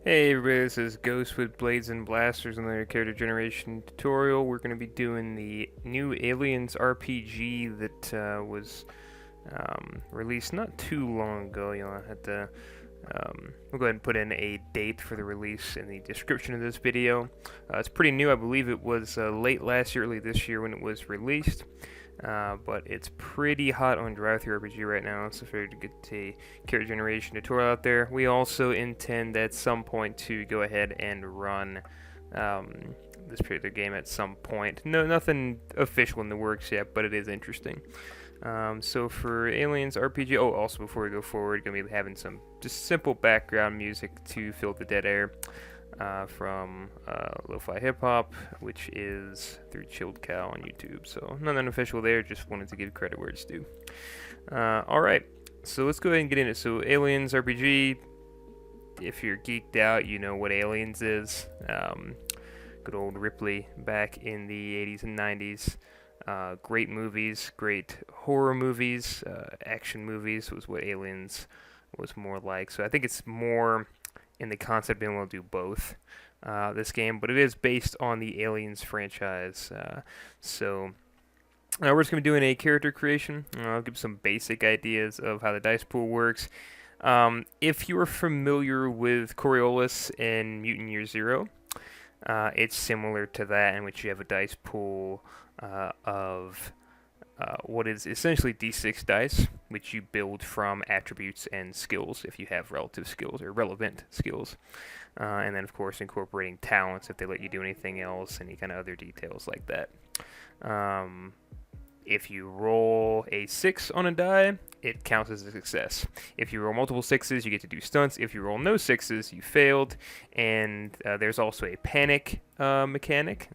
Hey everybody, this is Ghost with Blades and Blasters, another character generation tutorial. We're going to be doing the new Aliens RPG that was released not too long ago. I had to, we'll go ahead and put in a date for the release in the description of this video. It's pretty new. I believe it was late last year, early this year when it was released. But it's pretty hot on Drive-Thru RPG right now, so figured to get a character generation tutorial out there. We also intend at some point to go ahead and run this particular game at some point. No, nothing official in the works yet, but it is interesting. So for Aliens RPG, oh, also before we go forward, gonna be having some just simple background music to fill the dead air. From Lo-Fi Hip Hop, which is through Chilled Cow on YouTube. So nothing official there, just wanted to give credit where it's due. Alright, so let's go ahead and get into it. So Aliens RPG, if you're geeked out, you know what Aliens is. Good old Ripley back in the 80s and 90s. Great movies, great horror movies, action movies was what Aliens was more like. So I think it's more in the concept of being able to do both this game, but it is based on the Aliens franchise. So we're just going to be doing a character creation. I'll give some basic ideas of how the dice pool works. If you're familiar with Coriolis in Mutant Year Zero, it's similar to that, in which you have a dice pool of what is essentially d6 dice, which you build from attributes and skills if you have relative skills or relevant skills. And then, of course, incorporating talents if they let you do anything else, any kind of other details like that. If you roll a 6 on a die, it counts as a success. If you roll multiple 6s, you get to do stunts. If you roll no 6s, you failed. And there's also a panic mechanic.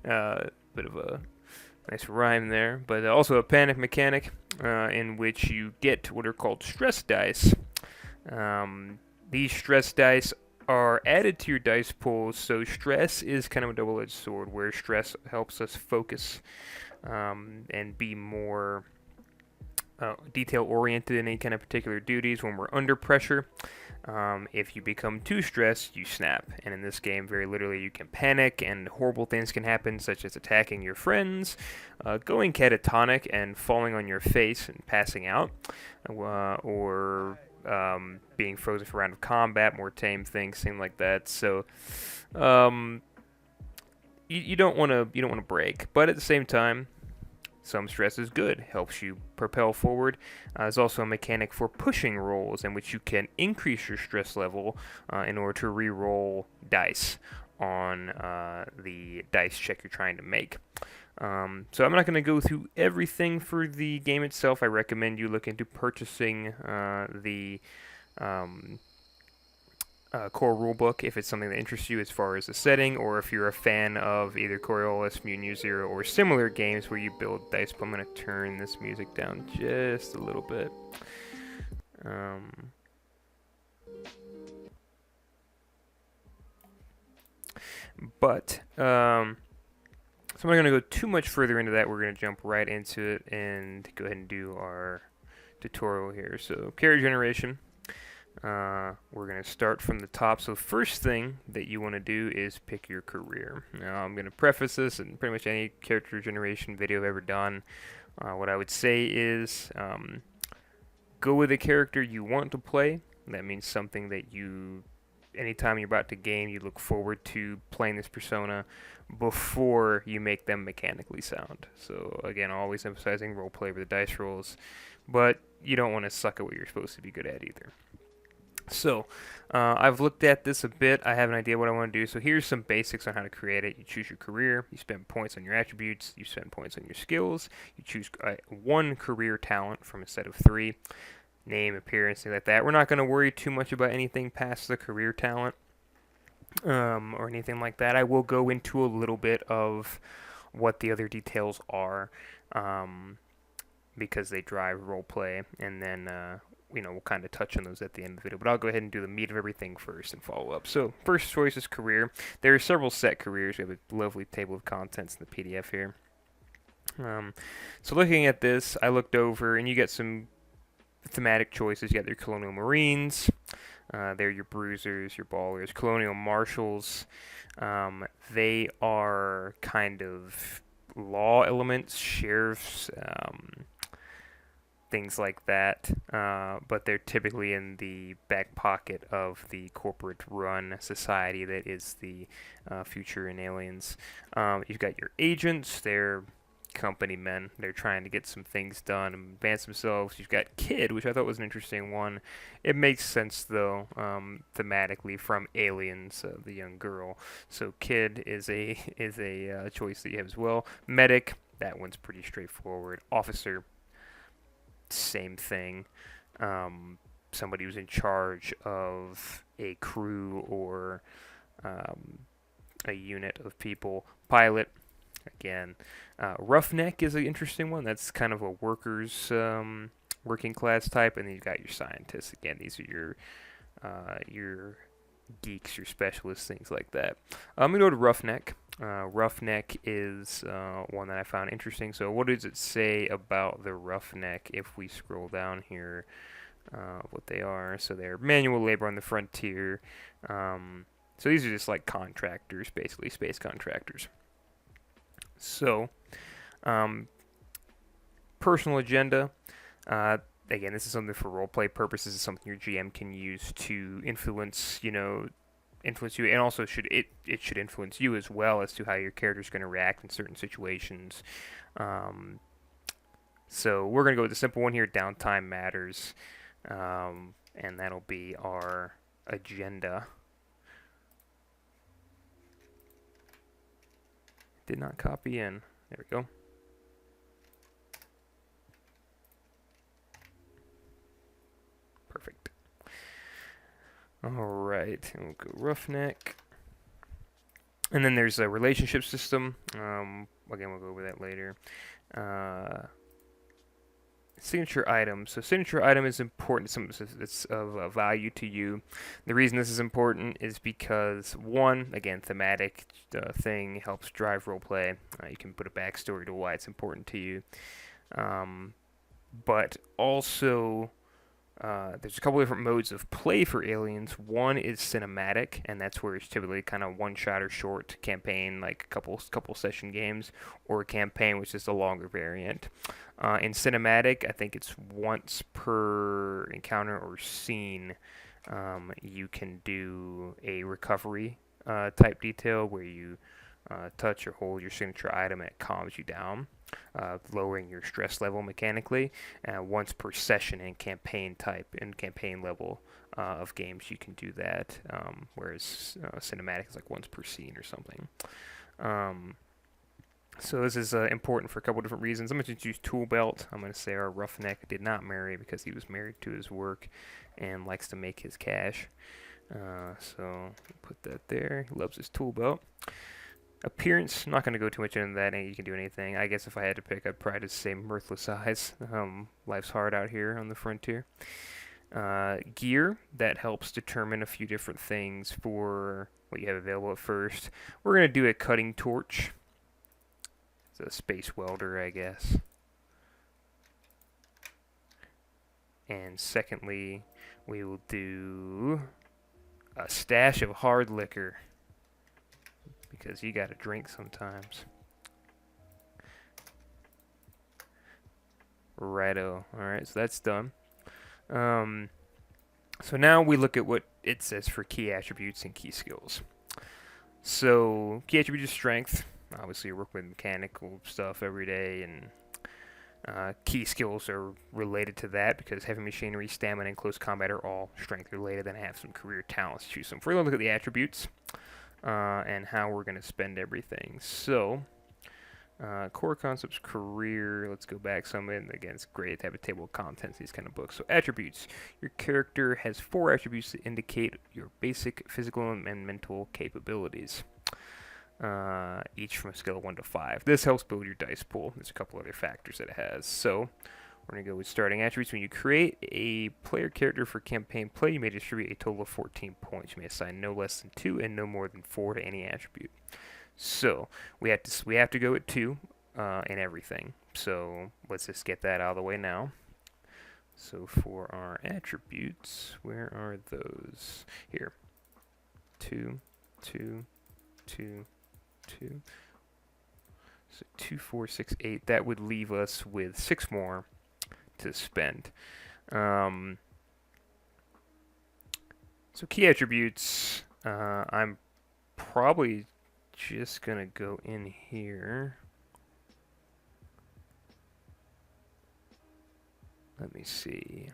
Bit of a nice rhyme there, but also a panic mechanic in which you get what are called stress dice. These stress dice are added to your dice pool, so stress is kind of a double-edged sword, where stress helps us focus and be more detail-oriented in any kind of particular duties when we're under pressure. If you become too stressed, you snap. And in this game, very literally, you can panic and horrible things can happen, such as attacking your friends, going catatonic and falling on your face and passing out, or being frozen for a round of combat, more tame things, things like that. So you don't want to break, but at the same time, some stress is good, helps you propel forward. There's also a mechanic for pushing rolls in which you can increase your stress level in order to re-roll dice on the dice check you're trying to make. So I'm not going to go through everything for the game itself. I recommend you look into purchasing the core rulebook if it's something that interests you as far as the setting, or if you're a fan of either Coriolis, Mutant Year Zero, or similar games where you build dice. I'm going to turn this music down just a little bit. So I'm not going to go too much further into that. We're going to jump right into it and go ahead and do our tutorial here. So character generation. We're going to start from the top. So first thing that you want to do is pick your career. Now I'm going to preface this in pretty much any character generation video I've ever done. What I would say is go with a character you want to play. That means something that you, anytime you're about to game, you look forward to playing this persona before you make them mechanically sound. So again, always emphasizing role play with the dice rolls, but you don't want to suck at what you're supposed to be good at either. So, I've looked at this a bit. I have an idea what I want to do. So here's some basics on how to create it. You choose your career. You spend points on your attributes. You spend points on your skills. You choose one career talent from a set of 3. Name, appearance, things like that. We're not going to worry too much about anything past the career talent or anything like that. I will go into a little bit of what the other details are because they drive roleplay, and then we'll kind of touch on those at the end of the video, but I'll go ahead and do the meat of everything first and follow up. So, first choice is career. There are several set careers. We have a lovely table of contents in the PDF here. So looking at this, I looked over, and you get some thematic choices. You got your Colonial Marines, They're your bruisers, your ballers. Colonial marshals, they are kind of law elements, sheriffs, things like that, but they're typically in the back pocket of the corporate-run society that is the future in Aliens. You've got your agents; they're company men. They're trying to get some things done and advance themselves. You've got Kid, which I thought was an interesting one. It makes sense though, thematically from Aliens, the young girl. So Kid is a choice that you have as well. Medic, that one's pretty straightforward. Officer, same thing. Um, Somebody who's in charge of a crew or um, a unit of people. Pilot, again. Roughneck is an interesting one. That's kind of a working class type, and then you've got your scientists. Again, these are your geeks, your specialists, things like that. I'm gonna go to Roughneck. Roughneck is one that I found interesting. So, what does it say about the Roughneck if we scroll down here? What they are. So, they're manual labor on the frontier. So, these are just like contractors, basically, space contractors. So, um, personal agenda. Again, this is something for roleplay purposes. It's something your GM can use to influence, influence you, and also it should influence you as well as to how your character is going to react in certain situations. So we're going to go with the simple one here. Downtime matters, and that'll be our agenda. Did not copy in. There we go. Perfect. Alright, and we'll go Roughneck. And then there's a relationship system. Again, we'll go over that later. Signature item. So signature item is important. It's of value to you. The reason this is important is because, one, again, thematic thing helps drive roleplay. You can put a backstory to why it's important to you. But also, there's a couple different modes of play for Aliens. One is cinematic, and that's where it's typically kind of one shot or short campaign, like a couple session games, or a campaign, which is the longer variant. In cinematic, I think it's once per encounter or scene. You can do a recovery type detail where you touch or hold your signature item and it calms you down, lowering your stress level mechanically. Once per session in campaign level of games, you can do that, whereas cinematic is like once per scene or something. So this is important for a couple different reasons. I'm going to use Tool Belt. I'm going to say our Roughneck did not marry because he was married to his work and likes to make his cash. So put that there. He loves his tool belt. Appearance, I'm not going to go too much into that. You can do anything. I guess if I had to pick, I'd probably just say Mirthless Eyes. Life's hard out here on the frontier. Gear, that helps determine a few different things for what you have available at first. We're going to do a cutting torch. It's a space welder, I guess. And secondly, we will do a stash of hard liquor, because you gotta drink sometimes. Righto. Alright, so that's done. So now we look at what it says for key attributes and key skills. So, key attribute is strength. Obviously, you work with mechanical stuff every day, and key skills are related to that because heavy machinery, stamina, and close combat are all strength related, and have some career talents to choose some. We're going to look at the attributes and how we're going to spend everything. So, core concepts, career, let's go back some. And again, it's great to have a table of contents, these kind of books. So, attributes. Your character has 4 attributes that indicate your basic physical and mental capabilities. Each from a scale of 1 to 5. This helps build your dice pool. There's a couple other factors that it has. So, we're going to go with starting attributes. When you create a player character for campaign play, you may distribute a total of 14 points. You may assign no less than 2 and no more than 4 to any attribute. So, we have to go at 2 in everything. So, let's just get that out of the way now. So for our attributes, where are those? Here. 2, 2, 2, 2. So 2, 4, 6, 8. That would leave us with 6 more to spend. So key attributes, I'm probably just going to go in here. Let me see.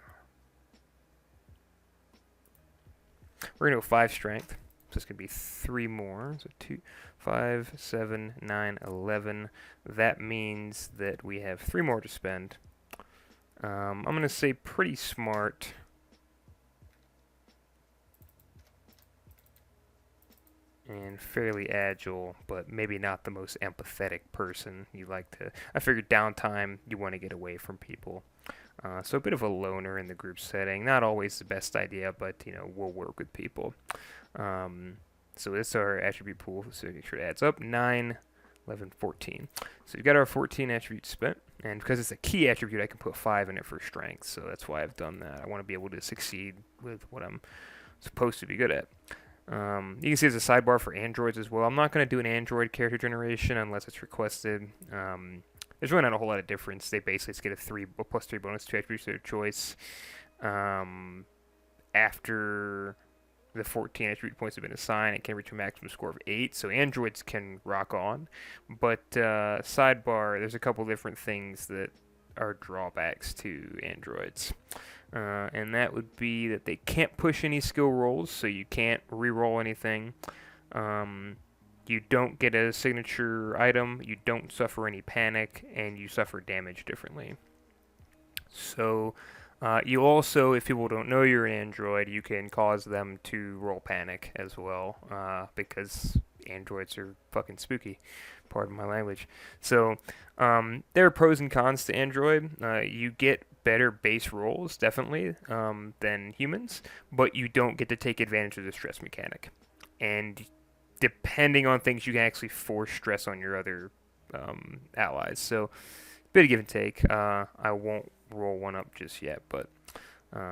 We're going to go 5 strength. So it's going to be 3 more. So 2, 5, 7, 9, 11. That means that we have 3 more to spend. I'm going to say pretty smart. And fairly agile, but maybe not the most empathetic person. You like to. I figured downtime, you want to get away from people. So a bit of a loner in the group setting. Not always the best idea, but we'll work with people. So this is our attribute pool. So make sure it adds up. 9, 11, 14. So we've got our 14 attributes spent. And because it's a key attribute, I can put 5 in it for strength. So that's why I've done that. I want to be able to succeed with what I'm supposed to be good at. You can see there's a sidebar for androids as well. I'm not going to do an android character generation unless it's requested. There's really not a whole lot of difference. They basically just get a +3 bonus to attributes of their choice after the 14 attribute points have been assigned. It can reach a maximum score of 8, so androids can rock on. But sidebar, there's a couple different things that are drawbacks to androids. And that would be that they can't push any skill rolls, so you can't re-roll anything. You don't get a signature item, you don't suffer any panic, and you suffer damage differently. So you also, if people don't know you're an android, you can cause them to roll panic as well, because androids are fucking spooky. Pardon my language. So there are pros and cons to android. You get better base rolls, definitely, than humans, but you don't get to take advantage of the stress mechanic. And depending on things, you can actually force stress on your other allies. So, bit of give and take. I won't roll one up just yet, but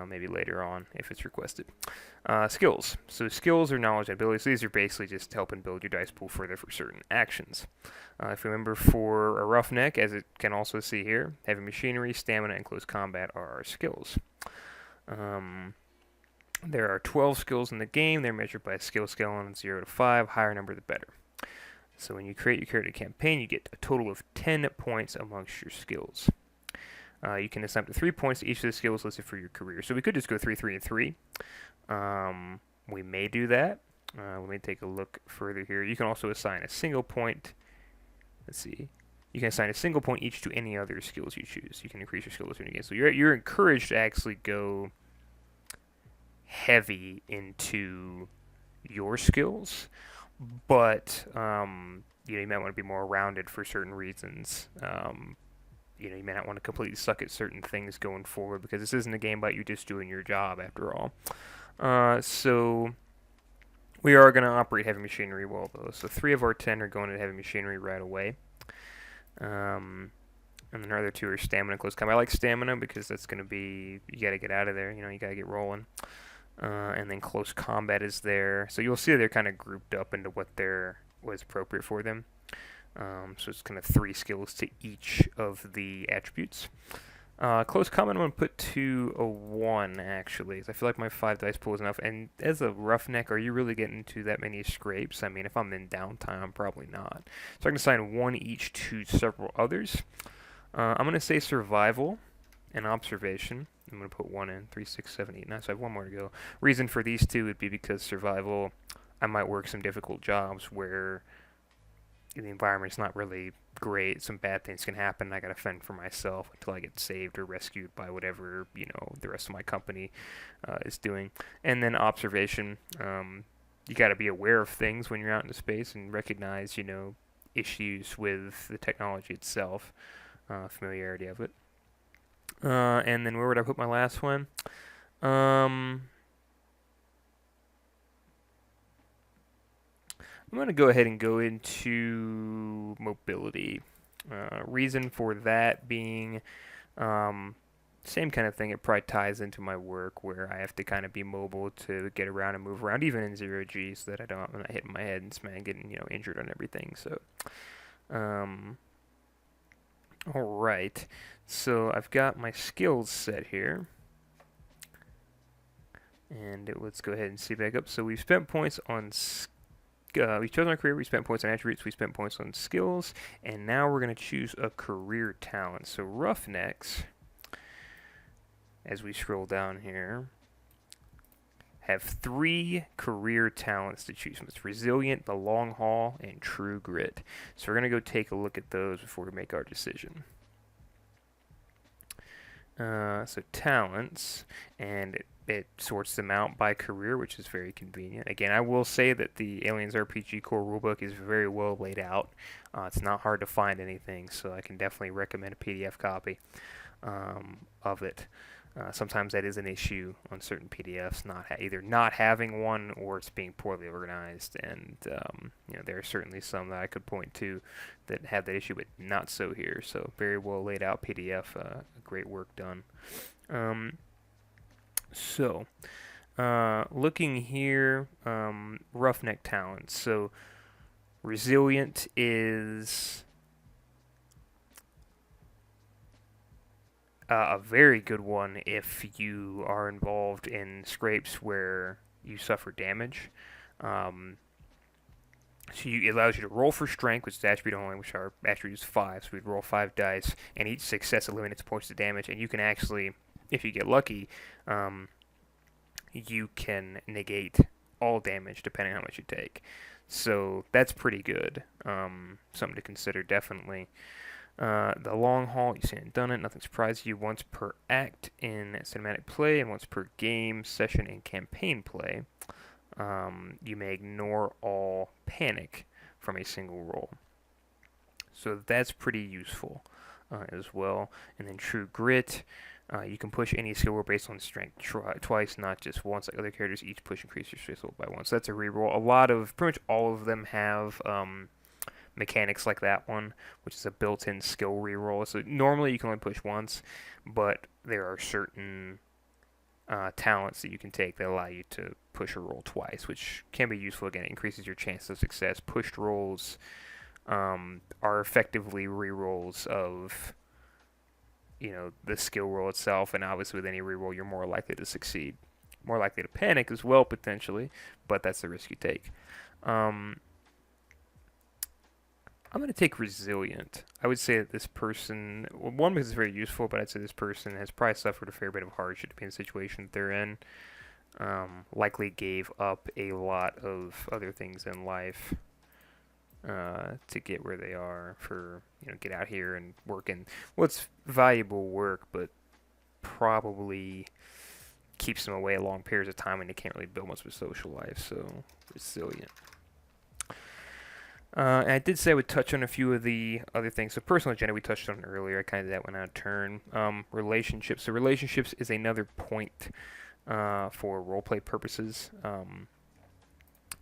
maybe later on if it's requested. Skills. So skills are knowledge and abilities. So these are basically just helping build your dice pool further for certain actions. If you remember, for a roughneck, as it can also see here, heavy machinery, stamina, and close combat are our skills. There are 12 skills in the game. They're measured by a skill scale on 0 to 5. Higher number, the better. So when you create your character campaign, you get a total of 10 points amongst your skills. You can assign up to 3 points to each of the skills listed for your career. So we could just go 3, 3, and 3. We may do that. Let me take a look further here. You can also assign a single point. Let's see. You can assign a single point each to any other skills you choose. You can increase your skills during the game. So you're encouraged to actually go heavy into your skills, but you might want to be more rounded for certain reasons. You may not want to completely suck at certain things going forward, because this isn't a game about you just doing your job after all. So we are going to operate heavy machinery well, though. So 3 of our 10 are going to heavy machinery right away. And then our other 2 are stamina and close combat. I like stamina because that's going to be, you got to get out of there, you got to get rolling. And then close combat is there. So you'll see they're kind of grouped up into what was appropriate for them. So it's kind of 3 skills to each of the attributes. Close combat I'm going to put to a 1, actually. I feel like my 5 dice pool is enough. And as a roughneck, are you really getting into that many scrapes? I mean, if I'm in downtime, I'm probably not. So I can assign 1 each to several others. I'm going to say survival and observation. I'm going to put 1 in. 3, 6, 7, 8, 9. So I have 1 more to go. Reason for these 2 would be because survival, I might work some difficult jobs where the environment's not really great. Some bad things can happen. I got to fend for myself until I get saved or rescued by whatever the rest of my company is doing. And then observation. You got to be aware of things when you're out into space and recognize issues with the technology itself. Familiarity of it. And then where would I put my last one? I'm going to go ahead and go into mobility. Reason for that being same kind of thing. It probably ties into my work where I have to kind of be mobile to get around and move around, even in zero G, so that I'm not hitting my head and getting injured on everything. So, um, all right. So I've got my skills set here. And let's go ahead and see back up. So we've spent points on we've chosen our career, we spent points on attributes, we spent points on skills, and now we're going to choose a career talent. So Roughnecks, as we scroll down here, have 3 career talents to choose from. It's Resilient, the Long Haul, and True Grit. So we're going to go take a look at those before we make our decision. So talents, and it sorts them out by career, which is very convenient. Again, I will say that the Aliens RPG core rulebook is very well laid out. It's not hard to find anything, so I can definitely recommend a PDF copy of it. Sometimes that is an issue on certain PDFs, either not having one or it's being poorly organized. And there are certainly some that I could point to that have that issue, but not so here. So very well laid out PDF, great work done. Looking here, Roughneck talents. So Resilient is a very good one if you are involved in scrapes where you suffer damage. It allows you to roll for strength, which is attribute only, which our attribute is 5. So we'd roll 5 dice, and each success eliminates points of damage. And you can actually, if you get lucky, you can negate all damage depending on how much you take. So that's pretty good. Something to consider, definitely. The Long Haul, you've seen it, done it. Nothing surprises you. Once per act in cinematic play and once per game, session, and campaign play, you may ignore all panic from a single roll. So that's pretty useful as well. And then True Grit, you can push any skill roll based on strength twice, not just once. Like other characters, each push increases your strength roll by 1. So that's a reroll. Pretty much all of them have mechanics like that one, which is a built-in skill reroll. So normally you can only push once, but there are certain talents that you can take that allow you to push a roll twice, which can be useful. Again, it increases your chance of success. Pushed rolls are effectively rerolls of the skill roll itself, and obviously with any reroll you're more likely to succeed, more likely to panic as well potentially, but that's the risk you take. I'm going to take Resilient. I would say that this person, one, because it's very useful, but I'd say this person has probably suffered a fair bit of hardship depending on the situation that they're in. Likely gave up a lot of other things in life to get where they are, for get out here and work in what's valuable work, but probably keeps them away long periods of time and they can't really build much of a social life. So Resilient. And I did say I would touch on a few of the other things. So personal agenda we touched on earlier. I kind of did that one out of turn. Relationships. So relationships is another point for roleplay purposes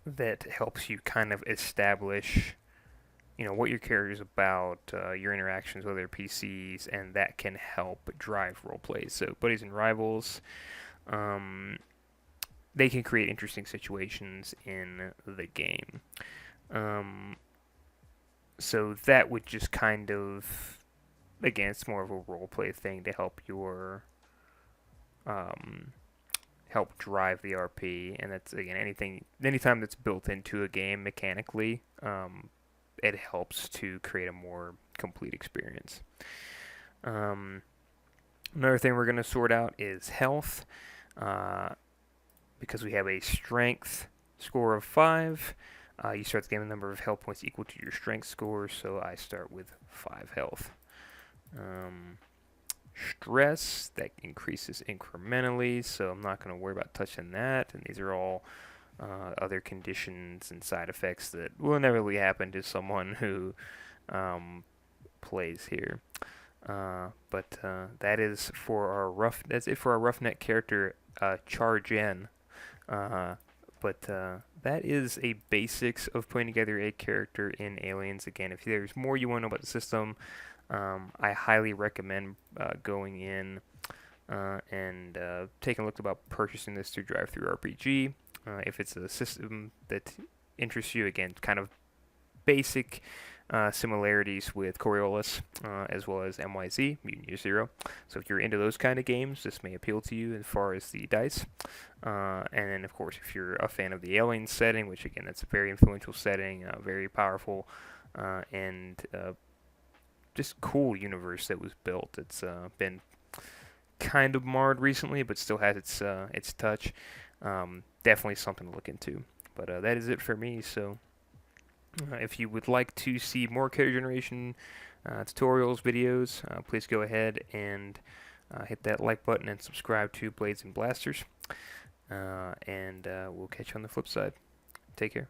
that helps you kind of establish, what your character is about, your interactions with other PCs, and that can help drive roleplay. So buddies and rivals, they can create interesting situations in the game. So that would just kind of, again, it's more of a roleplay thing to help help drive the RP, and that's, again, anytime that's built into a game mechanically, it helps to create a more complete experience. Another thing we're going to sort out is health, because we have a strength score of 5. You start the game with a number of health points equal to your strength score, so I start with 5 health. Stress, that increases incrementally, so I'm not going to worry about touching that. And these are all other conditions and side effects that will inevitably happen to someone who plays here. But that is for our that's it for our roughneck character, Charge In. But that is a basics of putting together a character in Aliens. Again, if there's more you want to know about the system, I highly recommend going in and taking a look about purchasing this through Drive-Thru RPG. If it's a system that interests you, again, kind of basic similarities with Coriolis, as well as MYZ, Mutant Year Zero. So if you're into those kind of games, this may appeal to you as far as the dice. And then, of course, if you're a fan of the Alien setting, which again, that's a very influential setting, very powerful, and just cool universe that was built. It's been kind of marred recently, but still has its touch. Definitely something to look into. But that is it for me. So if you would like to see more character generation tutorials, videos, please go ahead and hit that like button and subscribe to Blades and Blasters. And we'll catch you on the flip side. Take care.